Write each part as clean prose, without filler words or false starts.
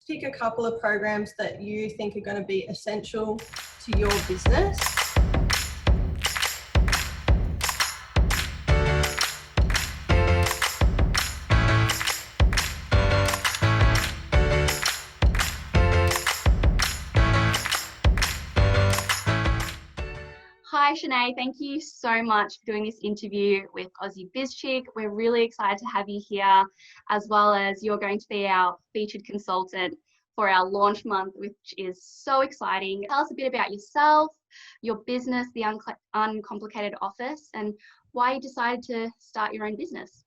pick a couple of programs that you think are going to be essential to your business. Hi Shanae, thank you so much for doing this interview with Aussie BizChick. We're really excited to have you here, as well as you're going to be our featured consultant for our launch month, which is so exciting. Tell us a bit about yourself, your business, the Uncomplicated office, and why you decided to start your own business.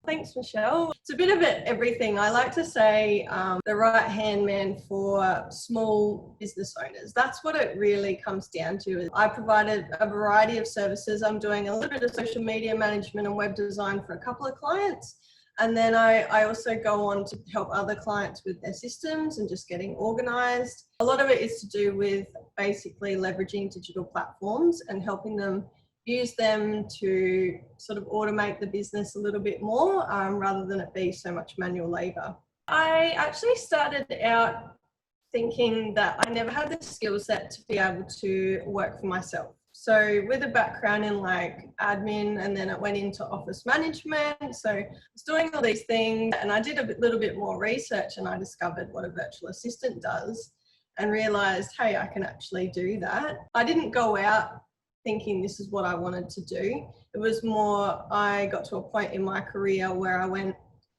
Thanks, Michelle. It's a bit of everything. I like to say the right-hand man for small business owners. That's what it really comes down to. I provided a variety of services. I'm doing a little bit of social media management and web design for a couple of clients. And then I also go on to help other clients with their systems and just getting organized. A lot of it is to do with basically leveraging digital platforms and helping them use them to sort of automate the business a little bit more rather than it be so much manual labor. I actually started out thinking that I never had the skill set to be able to work for myself. So with a background in like admin, and then it went into office management. So I was doing all these things, and I did a little bit more research, and I discovered what a virtual assistant does and realized, hey, I can actually do that. I didn't go out thinking this is what I wanted to do. It was more, I got to a point in my career where I went,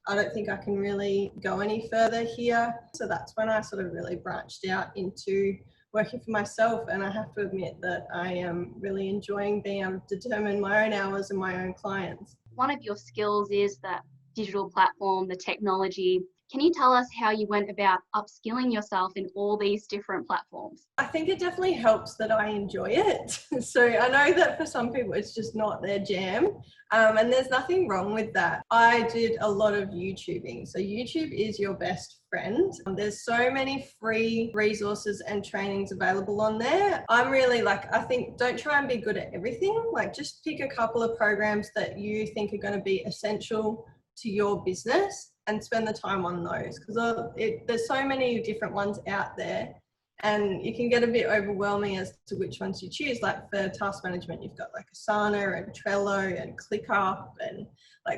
I don't think I can really go any further here. So that's when I sort of really branched out into working for myself. And I have to admit that I am really enjoying being able to determine my own hours and my own clients. One of your skills is that digital platform, the technology. Can you tell us how you went about upskilling yourself in all these different platforms? I think it definitely helps that I enjoy it. So I know that for some people it's just not their jam, and there's nothing wrong with that. I did a lot of YouTubing. So YouTube is your best friend. There's so many free resources and trainings available on there. I'm really I think don't try and be good at everything. Just pick a couple of programs that you think are going to be essential to your business and spend the time on those, because there's so many different ones out there and it can get a bit overwhelming as to which ones you choose. Like for task management, you've got like Asana and Trello and ClickUp, and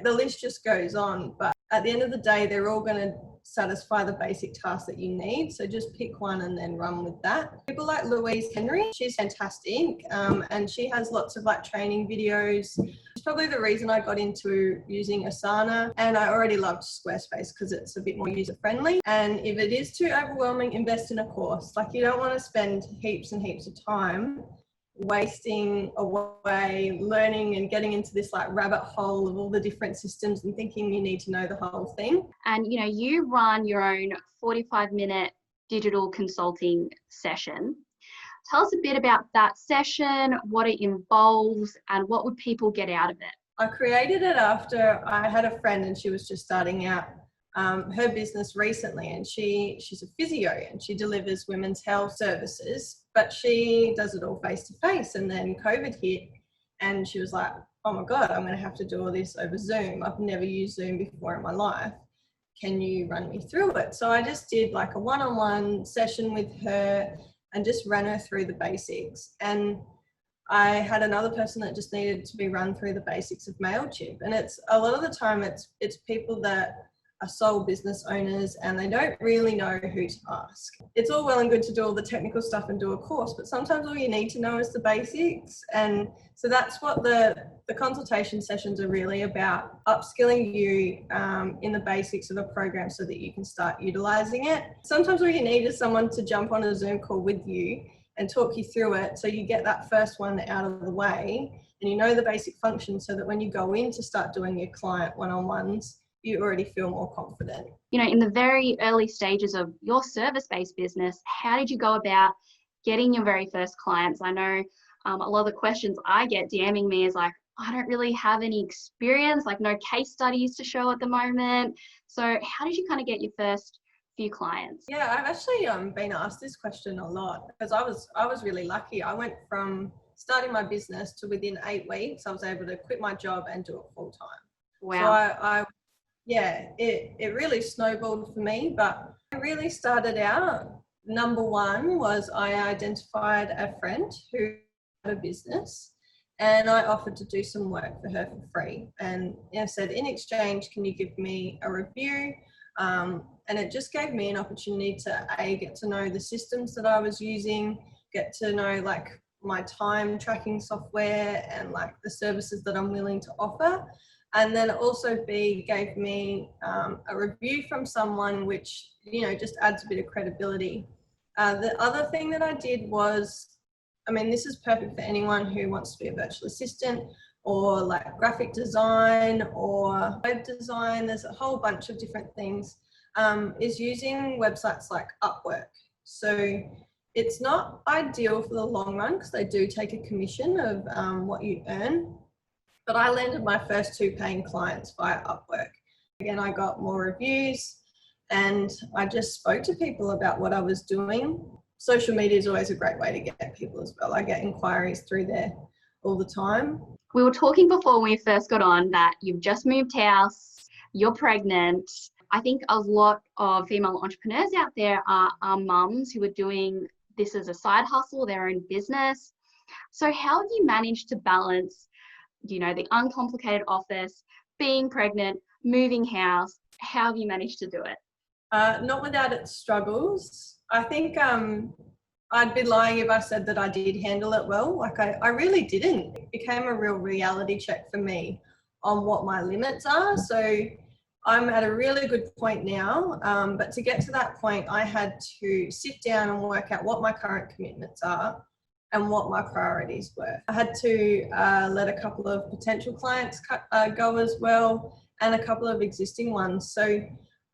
the list just goes on. But at the end of the day, they're all going to satisfy the basic tasks that you need. So just pick one and then run with that. People like Louise Henry, she's fantastic, and she has lots of training videos. It's probably the reason I got into using Asana, and I already loved Squarespace because it's a bit more user friendly. And if it is too overwhelming, invest in a course. You don't want to spend heaps and heaps of time wasting away learning and getting into this rabbit hole of all the different systems and thinking you need to know the whole thing. And you run your own 45-minute digital consulting session. Tell us a bit about that session, what it involves, and what would people get out of it? I created it after I had a friend, and she was just starting out her business recently, and she's a physio and she delivers women's health services, but she does it all face to face. And then COVID hit and she was like, oh my God, I'm going to have to do all this over Zoom. I've never used Zoom before in my life. Can you run me through it? So I just did a one-on-one session with her and just ran her through the basics. And I had another person that just needed to be run through the basics of MailChimp. And it's a lot of the time it's people that are sole business owners and they don't really know who to ask. It's all well and good to do all the technical stuff and do a course, but sometimes all you need to know is the basics. And so that's what the consultation sessions are really about, upskilling you in the basics of a program so that you can start utilizing it. Sometimes all you need is someone to jump on a Zoom call with you and talk you through it, so you get that first one out of the way and you know the basic functions, so that when you go in to start doing your client one-on-ones, you already feel more confident. In the very early stages of your service-based business, how did you go about getting your very first clients? I know a lot of the questions I get DMing me is I don't really have any experience, no case studies to show at the moment. So how did you kind of get your first few clients? Yeah, I've actually been asked this question a lot, because I was really lucky. I went from starting my business to within 8 weeks, I was able to quit my job and do it full time. Wow. So it really snowballed for me, but I really started out, number one was I identified a friend who had a business and I offered to do some work for her for free. And I said, in exchange, can you give me a review? And it just gave me an opportunity to get to know the systems that I was using, get to know like my time tracking software and like the services that I'm willing to offer. And then also gave me a review from someone, which, just adds a bit of credibility. The other thing that I did was, this is perfect for anyone who wants to be a virtual assistant or like graphic design or web design. There's a whole bunch of different things, is using websites like Upwork. So it's not ideal for the long run because they do take a commission of what you earn. But I landed my first 2 paying clients via Upwork. Again, I got more reviews and I just spoke to people about what I was doing. Social media is always a great way to get people as well. I get inquiries through there all the time. We were talking before when we first got on that you've just moved house, you're pregnant. I think a lot of female entrepreneurs out there are mums who are doing this as a side hustle, their own business. So how have you managed to balance, the Uncomplicated office, being pregnant, moving house? How have you managed to do it? Not without its struggles. I think I'd be lying if I said that I did handle it well. Like I really didn't. It became a real reality check for me on what my limits are. So I'm at a really good point now, but to get to that point, I had to sit down and work out what my current commitments are and what my priorities were. I had to let a couple of potential clients go as well, and a couple of existing ones. So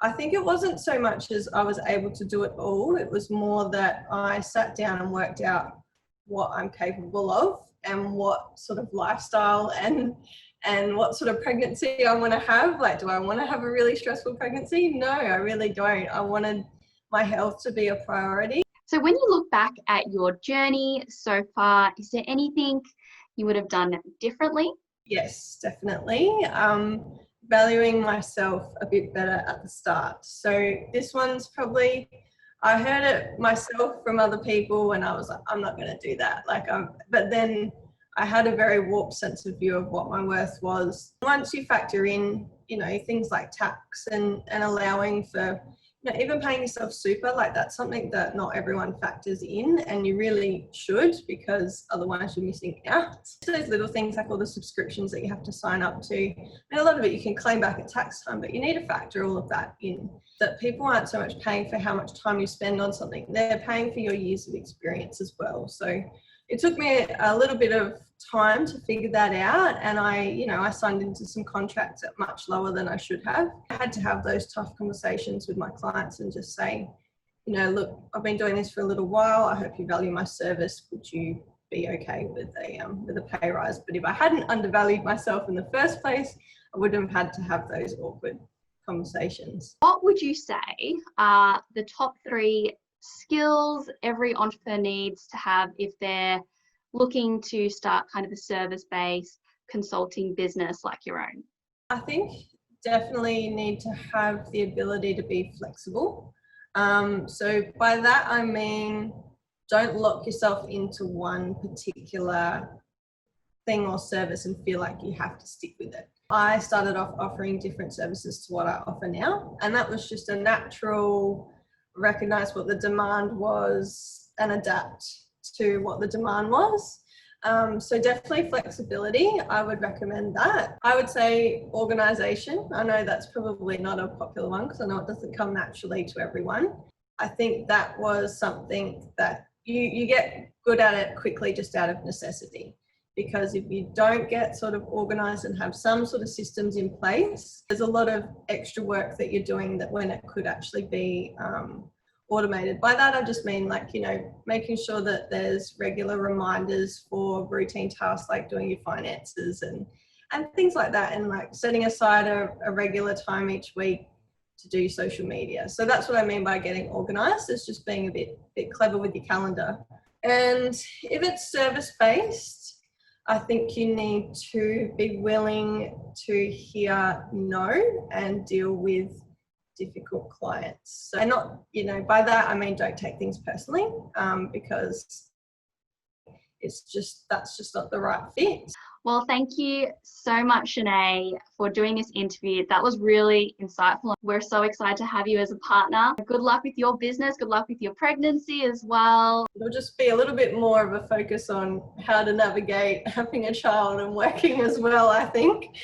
I think it wasn't so much as I was able to do it all. It was more that I sat down and worked out what I'm capable of and what sort of lifestyle and what sort of pregnancy I want to have. Like, do I want to have a really stressful pregnancy? No, I really don't. I wanted my health to be a priority. So when you look back at your journey so far, is there anything you would have done differently? Yes, definitely. Valuing myself a bit better at the start. So this one's probably, I heard it myself from other people and I was like, I'm not going to do that. But then I had a very warped sense of view of what my worth was. Once you factor in, things like tax and allowing for, even paying yourself super, like that's something that not everyone factors in, and you really should, because otherwise you're missing out. Those little things like all the subscriptions that you have to sign up to, and a lot of it you can claim back at tax time, but you need to factor all of that in. That people aren't so much paying for how much time you spend on something, they're paying for your years of experience as well. So it took me a little bit of time to figure that out, and I signed into some contracts at much lower than I should have. I had to have those tough conversations with my clients and just say, look, I've been doing this for a little while. I hope you value my service. Would you be okay with a pay rise? But if I hadn't undervalued myself in the first place, I wouldn't have had to have those awkward conversations. What would you say are the top 3 skills every entrepreneur needs to have if they're looking to start kind of a service-based consulting business like your own? I think definitely need to have the ability to be flexible. So by that I mean, don't lock yourself into one particular thing or service and feel like you have to stick with it. I started off offering different services to what I offer now, and that was just a natural recognize what the demand was and adapt to what the demand was. So definitely flexibility, I would recommend that. I would say organization. I know that's probably not a popular one because I know it doesn't come naturally to everyone. I think that was something that you get good at it quickly just out of necessity. Because if you don't get sort of organized and have some sort of systems in place, there's a lot of extra work that you're doing that when it could actually be automated. By that, I just mean making sure that there's regular reminders for routine tasks like doing your finances and things like that, and like setting aside a regular time each week to do social media. So that's what I mean by getting organized, is just being a bit clever with your calendar. And if it's service-based, I think you need to be willing to hear no and deal with difficult clients. So not, by that I mean don't take things personally, because that's just not the right fit. Well, thank you so much, Shanae, for doing this interview. That was really insightful. We're so excited to have you as a partner. Good luck with your business. Good luck with your pregnancy as well. It'll just be a little bit more of a focus on how to navigate having a child and working as well, I think.